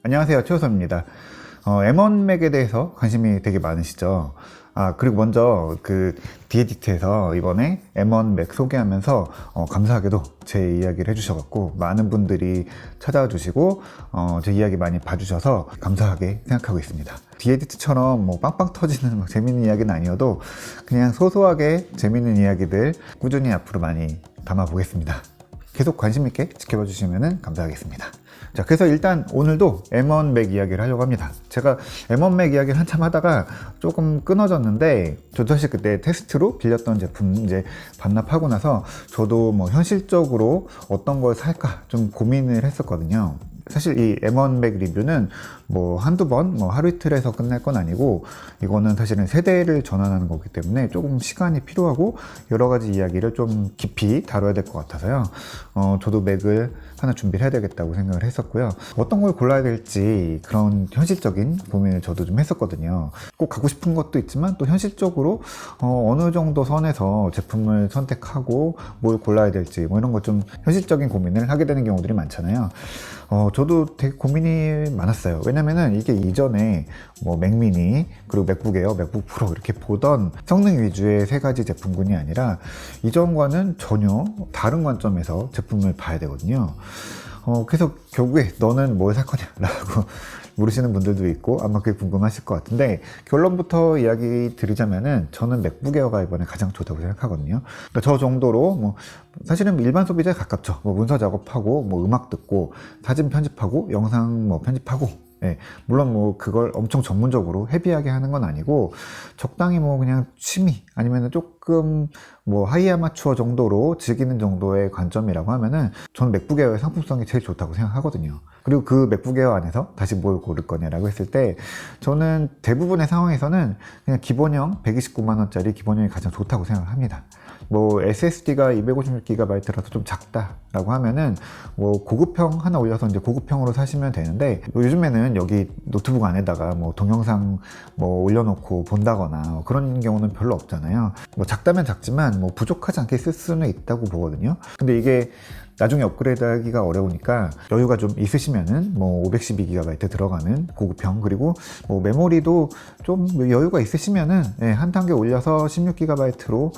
안녕하세요, 최호섭입니다. M1 맥에 대해서 관심이 되게 많으시죠? 그리고 먼저 디에디트에서 이번에 M1 맥 소개하면서 감사하게도 제 이야기를 해주셔갖고 많은 분들이 찾아와 주시고 제 이야기 많이 봐주셔서 감사하게 생각하고 있습니다. 디에디트처럼 뭐 빵빵 터지는 재밌는 이야기는 아니어도 그냥 소소하게 재밌는 이야기들 꾸준히 앞으로 많이 담아보겠습니다. 계속 관심 있게 지켜봐 주시면 감사하겠습니다. 자, 그래서 일단 오늘도 M1 맥 이야기를 하려고 합니다. 제가 M1 맥 이야기를 한참 하다가 조금 끊어졌는데, 저도 사실 그때 테스트로 빌렸던 제품 이제 반납하고 나서 저도 뭐 현실적으로 어떤 걸 살까 좀 고민을 했었거든요. 사실 이 M1 맥 리뷰는 뭐 한두 번, 뭐 하루 이틀에서 끝날 건 아니고, 이거는 사실은 세대를 전환하는 거기 때문에 조금 시간이 필요하고 여러 가지 이야기를 좀 깊이 다뤄야 될 것 같아서요. 저도 맥을 하나 준비를 해야 되겠다고 생각을 했었고요. 어떤 걸 골라야 될지 그런 현실적인 고민을 저도 좀 했었거든요. 꼭 갖고 싶은 것도 있지만 또 현실적으로 어느 정도 선에서 제품을 선택하고 뭘 골라야 될지 뭐 이런 거 좀 현실적인 고민을 하게 되는 경우들이 많잖아요. 저도 되게 고민이 많았어요. 왜냐면은 이게 이전에 뭐 맥미니, 그리고 맥북 에어, 맥북 프로 이렇게 보던 성능 위주의 세 가지 제품군이 아니라 이전과는 전혀 다른 관점에서 제품을 봐야 되거든요. 그래서 결국에 너는 뭘 살 거냐 라고 물으시는 분들도 있고 아마 그게 궁금하실 것 같은데, 결론부터 이야기 드리자면은 저는 맥북 에어가 이번에 가장 좋다고 생각하거든요. 그러니까 저 정도로 뭐 사실은 일반 소비자에 가깝죠. 뭐 문서 작업하고 뭐 음악 듣고 사진 편집하고 영상 뭐 편집하고, 물론 뭐 그걸 엄청 전문적으로 헤비하게 하는 건 아니고 적당히 뭐 그냥 취미 아니면 조금 뭐 하이 아마추어 정도로 즐기는 정도의 관점이라고 하면은 저는 맥북 에어의 상품성이 제일 좋다고 생각하거든요. 그리고 그 맥북 에어 안에서 다시 뭘 고를 거냐라고 했을 때 저는 대부분의 상황에서는 그냥 기본형 129만원짜리 기본형이 가장 좋다고 생각을 합니다. 뭐 SSD가 256GB라서 좀 작다라고 하면은 뭐 고급형 하나 올려서 이제 고급형으로 사시면 되는데, 뭐 요즘에는 여기 노트북 안에다가 뭐 동영상 뭐 올려놓고 본다거나 그런 경우는 별로 없잖아요. 뭐 작다면 작지만 뭐 부족하지 않게 쓸 수는 있다고 보거든요. 근데 이게 나중에 업그레이드 하기가 어려우니까 여유가 좀 있으시면은 뭐 512GB 들어가는 고급형, 그리고 뭐 메모리도 좀 여유가 있으시면은 한 단계 올려서 16GB로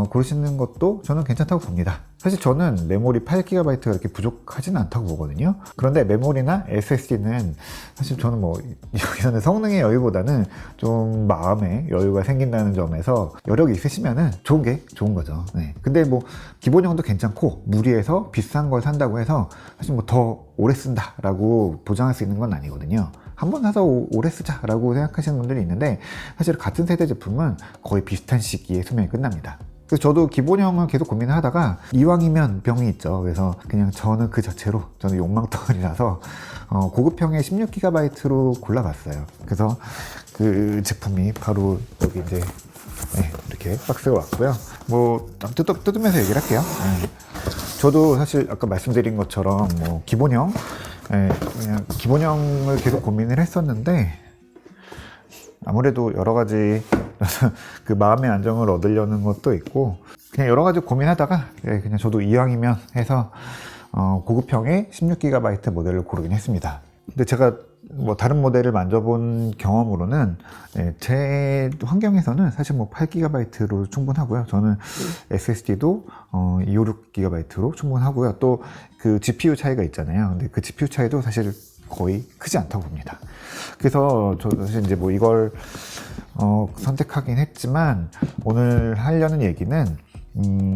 고르시는 것도 저는 괜찮다고 봅니다. 사실 저는 메모리 8GB가 그렇게 부족하지는 않다고 보거든요. 그런데 메모리나 SSD는 사실 저는 뭐 여기서는 성능의 여유보다는 좀 마음의 여유가 생긴다는 점에서 여력이 있으시면은 좋은 게 좋은 거죠. 근데 뭐 기본형도 괜찮고 무리해서 비싼 걸 산다고 해서 사실 뭐 더 오래 쓴다라고 보장할 수 있는 건 아니거든요. 한번 사서 오래 쓰자라고 생각하시는 분들이 있는데, 사실 같은 세대 제품은 거의 비슷한 시기에 수명이 끝납니다. 그래서 저도 기본형을 계속 고민을 하다가 이왕이면 병이 있죠. 그래서 그냥 저는 그 자체로 저는 욕망덩어리라서 고급형의 16GB로 골라봤어요. 그래서 그 제품이 바로 여기 이제 이렇게 박스가 왔고요. 뭐 뜯으면서 얘기를 할게요. 저도 사실 아까 말씀드린 것처럼 뭐 기본형, 그냥 기본형을 계속 고민을 했었는데, 아무래도 여러 가지 그 마음의 안정을 얻으려는 것도 있고 그냥 여러 가지 고민하다가 그냥 저도 이왕이면 해서 고급형의 16GB 모델을 고르긴 했습니다. 근데 제가 뭐 다른 모델을 만져본 경험으로는 제 환경에서는 사실 뭐 8GB로 충분하고요. 저는 SSD도 256GB로 충분하고요. 또 그 GPU 차이가 있잖아요. 근데 그 GPU 차이도 사실 거의 크지 않다고 봅니다. 그래서 저 사실 이제 뭐 이걸 선택하긴 했지만, 오늘 하려는 얘기는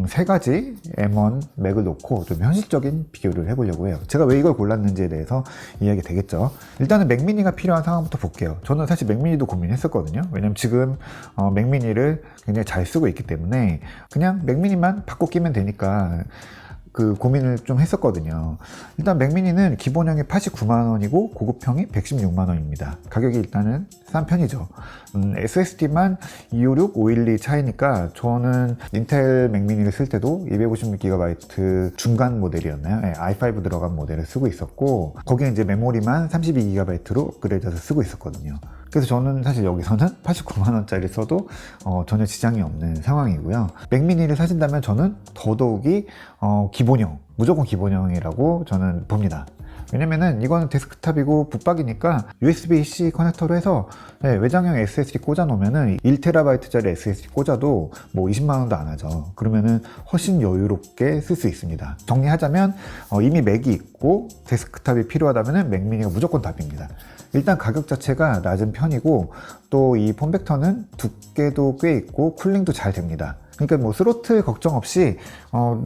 세 가지 M1 맥을 놓고 좀 현실적인 비교를 해보려고 해요. 제가 왜 이걸 골랐는지에 대해서 이야기 되겠죠. 일단은 맥미니가 필요한 상황부터 볼게요. 저는 사실 맥미니도 고민했었거든요. 왜냐면 지금 맥미니를 굉장히 잘 쓰고 있기 때문에 그냥 맥미니만 바꿔 끼면 되니까 그 고민을 좀 했었거든요. 일단 맥미니는 기본형이 89만원이고 고급형이 116만원입니다. 가격이 일단은 싼 편이죠. SSD만 256, 512 차이니까 저는 인텔 맥미니를 쓸 때도 256GB 중간 모델이었나요? i5 들어간 모델을 쓰고 있었고, 거기에 이제 메모리만 32GB로 업그레이드해서 쓰고 있었거든요. 그래서 저는 사실 여기서는 89만원짜리 써도 전혀 지장이 없는 상황이고요. 맥미니를 사신다면 저는 더더욱이 기본형, 무조건 기본형이라고 저는 봅니다. 왜냐면은 이거는 데스크탑이고 붙박이니까 USB-C 커넥터로 해서 외장형 SSD 꽂아 놓으면은 1TB짜리 SSD 꽂아도 뭐 20만원도 안 하죠. 그러면은 훨씬 여유롭게 쓸 수 있습니다. 정리하자면 이미 맥이 있고 데스크탑이 필요하다면은 맥 미니가 무조건 답입니다. 일단 가격 자체가 낮은 편이고 또 이 폼팩터는 두께도 꽤 있고 쿨링도 잘 됩니다. 그러니까 뭐 스로틀 걱정 없이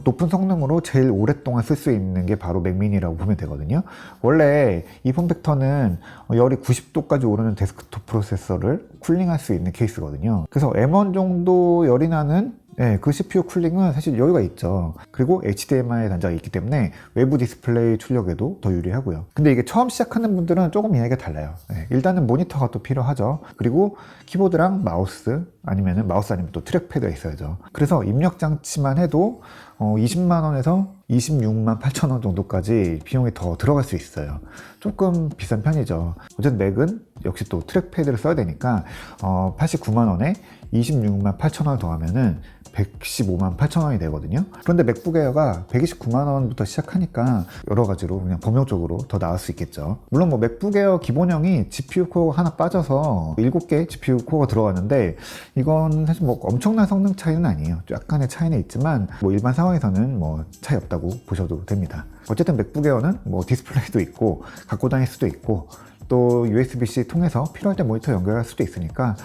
높은 성능으로 제일 오랫동안 쓸 수 있는 게 바로 맥미니라고 보면 되거든요. 원래 이 폼팩터는 열이 90도까지 오르는 데스크톱 프로세서를 쿨링할 수 있는 케이스거든요. 그래서 M1 정도 열이 나는 그 CPU 쿨링은 사실 여유가 있죠. 그리고 HDMI 단자가 있기 때문에 외부 디스플레이 출력에도 더 유리하고요. 근데 이게 처음 시작하는 분들은 조금 이야기가 달라요. 일단은 모니터가 또 필요하죠. 그리고 키보드랑 마우스 아니면 또 트랙패드가 있어야죠. 그래서 입력 장치만 해도 20만원에서 26만 8천원 정도까지 비용이 더 들어갈 수 있어요. 조금 비싼 편이죠. 어쨌든 맥은 역시 또 트랙패드를 써야 되니까 89만원에 26만 8천원을 더하면은 115만 8천원이 되거든요. 그런데 맥북 에어가 129만원부터 시작하니까 여러 가지로 그냥 범용적으로 더 나을 수 있겠죠. 물론 뭐 맥북 에어 기본형이 GPU 코어가 하나 빠져서 7개 GPU 코어가 들어가는데 이건 사실 뭐 엄청난 성능 차이는 아니에요. 약간의 차이는 있지만 뭐 일반 상황에서는 뭐 차이 없다고 보셔도 됩니다. 어쨌든 맥북 에어는 뭐 디스플레이도 있고 갖고 다닐 수도 있고 또 USB-C 통해서 필요할 때 모니터 연결할 수도 있으니까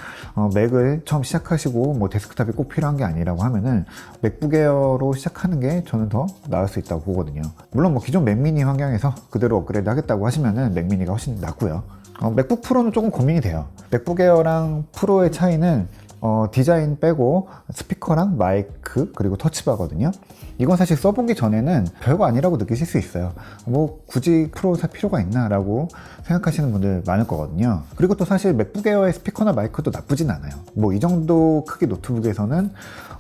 맥을 처음 시작하시고 뭐 데스크탑이 꼭 필요한 게 아니라고 하면은 맥북 에어로 시작하는 게 저는 더 나을 수 있다고 보거든요. 물론 뭐 기존 맥미니 환경에서 그대로 업그레이드 하겠다고 하시면은 맥미니가 훨씬 낫고요. 맥북 프로는 조금 고민이 돼요. 맥북 에어랑 프로의 차이는 디자인 빼고 스피커랑 마이크 그리고 터치바거든요. 이건 사실 써보기 전에는 별거 아니라고 느끼실 수 있어요. 뭐 굳이 프로 살 필요가 있나 라고 생각하시는 분들 많을 거거든요. 그리고 또 사실 맥북 에어의 스피커나 마이크도 나쁘진 않아요. 뭐 이 정도 크기 노트북에서는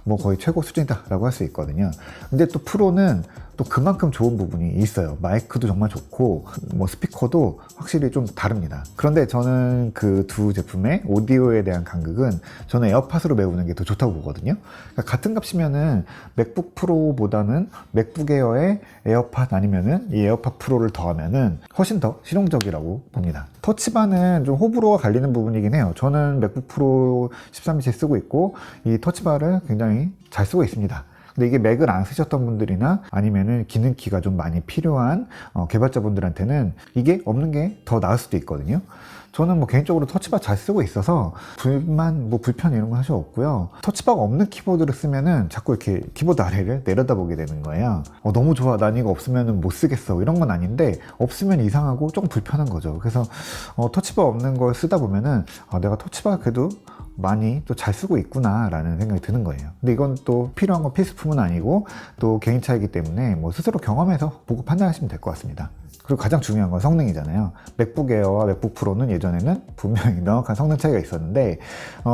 뭐 거의 최고 수준이다 라고 할 수 있거든요. 근데 또 프로는 또 그만큼 좋은 부분이 있어요. 마이크도 정말 좋고 뭐 스피커도 확실히 좀 다릅니다. 그런데 저는 그 두 제품의 오디오에 대한 간극은 저는 에어팟으로 메우는 게 더 좋다고 보거든요. 그러니까 같은 값이면은 맥북 프로보다는 맥북 에어에 에어팟 아니면은 이 에어팟 프로를 더하면은 훨씬 더 실용적이라고 봅니다. 터치바는 좀 호불호가 갈리는 부분이긴 해요. 저는 맥북 프로 13인치 쓰고 있고 이 터치바를 굉장히 잘 쓰고 있습니다. 근데 이게 맥을 안 쓰셨던 분들이나 아니면은 기능키가 좀 많이 필요한 개발자분들한테는 이게 없는 게 더 나을 수도 있거든요. 저는 뭐 개인적으로 터치바 잘 쓰고 있어서 불편 이런 건 사실 없고요. 터치바가 없는 키보드를 쓰면은 자꾸 이렇게 키보드 아래를 내려다보게 되는 거예요. 너무 좋아, 난 이거 없으면 못 쓰겠어, 이런 건 아닌데 없으면 이상하고 조금 불편한 거죠. 그래서 터치바 없는 걸 쓰다 보면은 내가 터치바 그래도 많이 또 잘 쓰고 있구나 라는 생각이 드는 거예요. 근데 이건 또 필요한 건 필수품은 아니고 또 개인 차이기 때문에 뭐 스스로 경험해서 보고 판단하시면 될 것 같습니다. 그리고 가장 중요한 건 성능이잖아요. 맥북 에어와 맥북 프로는 예전에는 분명히 명확한 성능 차이가 있었는데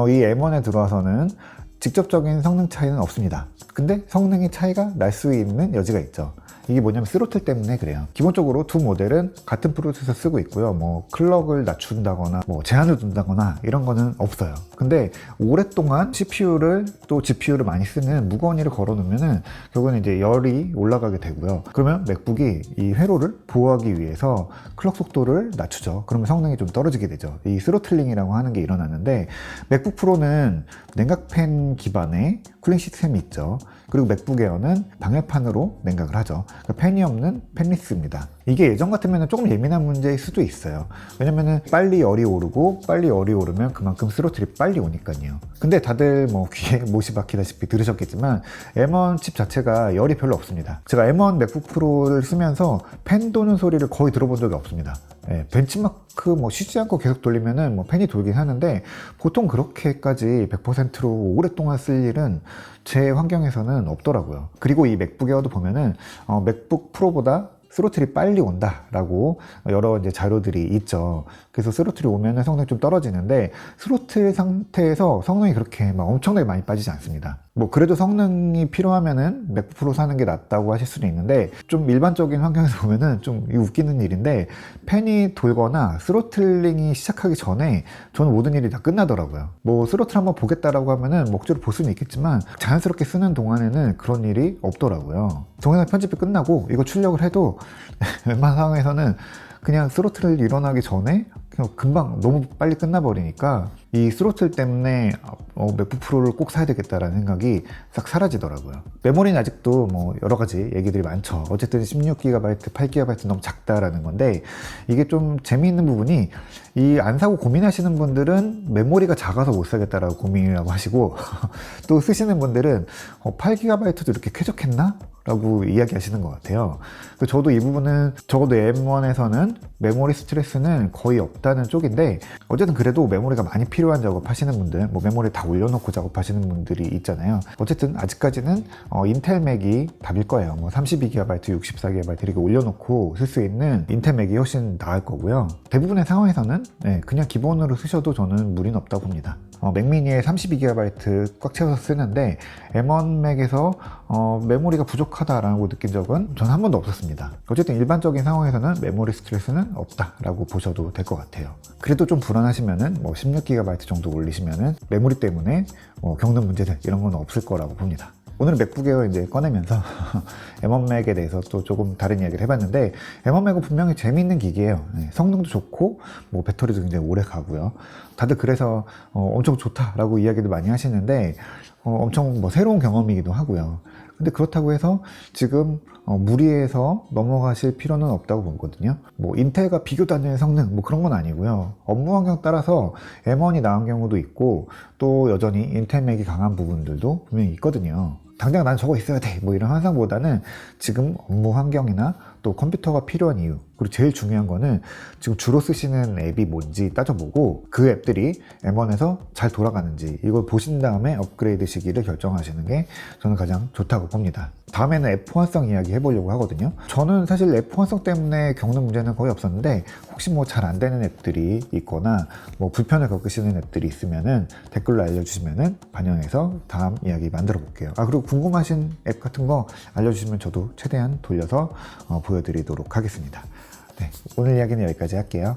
이 M1에 들어와서는 직접적인 성능 차이는 없습니다. 근데 성능의 차이가 날 수 있는 여지가 있죠. 이게 뭐냐면 스로틀 때문에 그래요. 기본적으로 두 모델은 같은 프로세서 쓰고 있고요. 뭐 클럭을 낮춘다거나 뭐 제한을 둔다거나 이런 거는 없어요. 근데 오랫동안 CPU를 또 GPU를 많이 쓰는 무거운 일을 걸어 놓으면은 결국은 이제 열이 올라가게 되고요. 그러면 맥북이 이 회로를 보호하기 위해서 클럭 속도를 낮추죠. 그러면 성능이 좀 떨어지게 되죠. 이 스로틀링이라고 하는 게 일어나는데 맥북 프로는 냉각팬 기반의 쿨링 시스템이 있죠. 그리고 맥북 에어는 방열판으로 냉각을 하죠. 그러니까 팬이 없는 팬리스입니다. 이게 예전 같으면 조금 예민한 문제일 수도 있어요. 왜냐면은 빨리 열이 오르고 빨리 열이 오르면 그만큼 스로틀이 빨리 오니까요. 근데 다들 뭐 귀에 못이 박히다시피 들으셨겠지만 M1 칩 자체가 열이 별로 없습니다. 제가 M1 맥북 프로를 쓰면서 팬 도는 소리를 거의 들어본 적이 없습니다. 벤치마크 뭐 쉬지 않고 계속 돌리면은 뭐 팬이 돌긴 하는데 보통 그렇게까지 100%로 오랫동안 쓸 일은 제 환경에서는 없더라고요. 그리고 이 맥북 에어도 보면은 맥북 프로보다 스로틀이 빨리 온다라고 여러 이제 자료들이 있죠. 그래서 스로틀이 오면 성능이 좀 떨어지는데 스로틀 상태에서 성능이 그렇게 막 엄청나게 많이 빠지지 않습니다. 뭐 그래도 성능이 필요하면은 맥북 프로 사는 게 낫다고 하실 수는 있는데, 좀 일반적인 환경에서 보면은 좀 웃기는 일인데, 팬이 돌거나 스로틀링이 시작하기 전에 저는 모든 일이 다 끝나더라고요. 뭐 스로틀 한번 보겠다라고 하면은 목적으로 볼 수는 있겠지만 자연스럽게 쓰는 동안에는 그런 일이 없더라고요. 동영상 편집이 끝나고 이거 출력을 해도 웬만한 상황에서는 그냥 스로틀 일어나기 전에 그냥 금방 너무 빨리 끝나버리니까 이 스로틀 때문에 맥북 프로를 꼭 사야 되겠다라는 생각이 싹 사라지더라고요. 메모리는 아직도 뭐 여러 가지 얘기들이 많죠. 어쨌든 16GB, 8GB 너무 작다라는 건데, 이게 좀 재미있는 부분이, 이 안 사고 고민하시는 분들은 메모리가 작아서 못 사겠다라고 고민이라고 하시고 또 쓰시는 분들은 8GB도 이렇게 쾌적했나? 라고 이야기하시는 것 같아요. 저도 이 부분은 적어도 M1에서는 메모리 스트레스는 거의 없다는 쪽인데, 어쨌든 그래도 메모리가 많이 필요한 작업 하시는 분들, 뭐 메모리 다 올려놓고 작업하시는 분들이 있잖아요. 어쨌든 아직까지는 인텔 맥이 답일 거예요. 뭐 32GB, 64GB 이렇게 올려놓고 쓸 수 있는 인텔 맥이 훨씬 나을 거고요. 대부분의 상황에서는 그냥 기본으로 쓰셔도 저는 무리는 없다고 봅니다. 맥미니에 32GB 꽉 채워서 쓰는데 M1 맥에서 메모리가 부족하다라고 느낀 적은 전 한 번도 없었습니다. 어쨌든 일반적인 상황에서는 메모리 스트레스는 없다라고 보셔도 될 것 같아요. 그래도 좀 불안하시면은 뭐 16GB 정도 올리시면은 메모리 때문에 겪는 문제들 이런 건 없을 거라고 봅니다. 오늘은 맥북 에어 이제 꺼내면서 M1 맥에 대해서 또 조금 다른 이야기를 해봤는데, M1 맥은 분명히 재미있는 기기예요. 성능도 좋고 뭐 배터리도 굉장히 오래 가고요. 다들 그래서 엄청 좋다라고 이야기를 많이 하시는데 엄청 뭐 새로운 경험이기도 하고요. 근데 그렇다고 해서 지금 무리해서 넘어가실 필요는 없다고 보거든요. 뭐 인텔과 비교도 안 되는 성능 뭐 그런 건 아니고요. 업무 환경 따라서 M1이 나은 경우도 있고, 또 여전히 인텔 맥이 강한 부분들도 분명히 있거든요. 당장 난 저거 있어야 돼 뭐 이런 환상보다는 지금 업무 환경이나 또 컴퓨터가 필요한 이유, 그리고 제일 중요한 거는 지금 주로 쓰시는 앱이 뭔지 따져보고 그 앱들이 M1에서 잘 돌아가는지 이걸 보신 다음에 업그레이드 시기를 결정하시는 게 저는 가장 좋다고 봅니다. 다음에는 앱 호환성 이야기 해보려고 하거든요. 저는 사실 앱 호환성 때문에 겪는 문제는 거의 없었는데, 혹시 뭐 잘 안 되는 앱들이 있거나 뭐 불편을 겪으시는 앱들이 있으면은 댓글로 알려주시면은 반영해서 다음 이야기 만들어 볼게요. 그리고 궁금하신 앱 같은 거 알려주시면 저도 최대한 돌려서 보여드리도록 하겠습니다. 네, 오늘 이야기는 여기까지 할게요.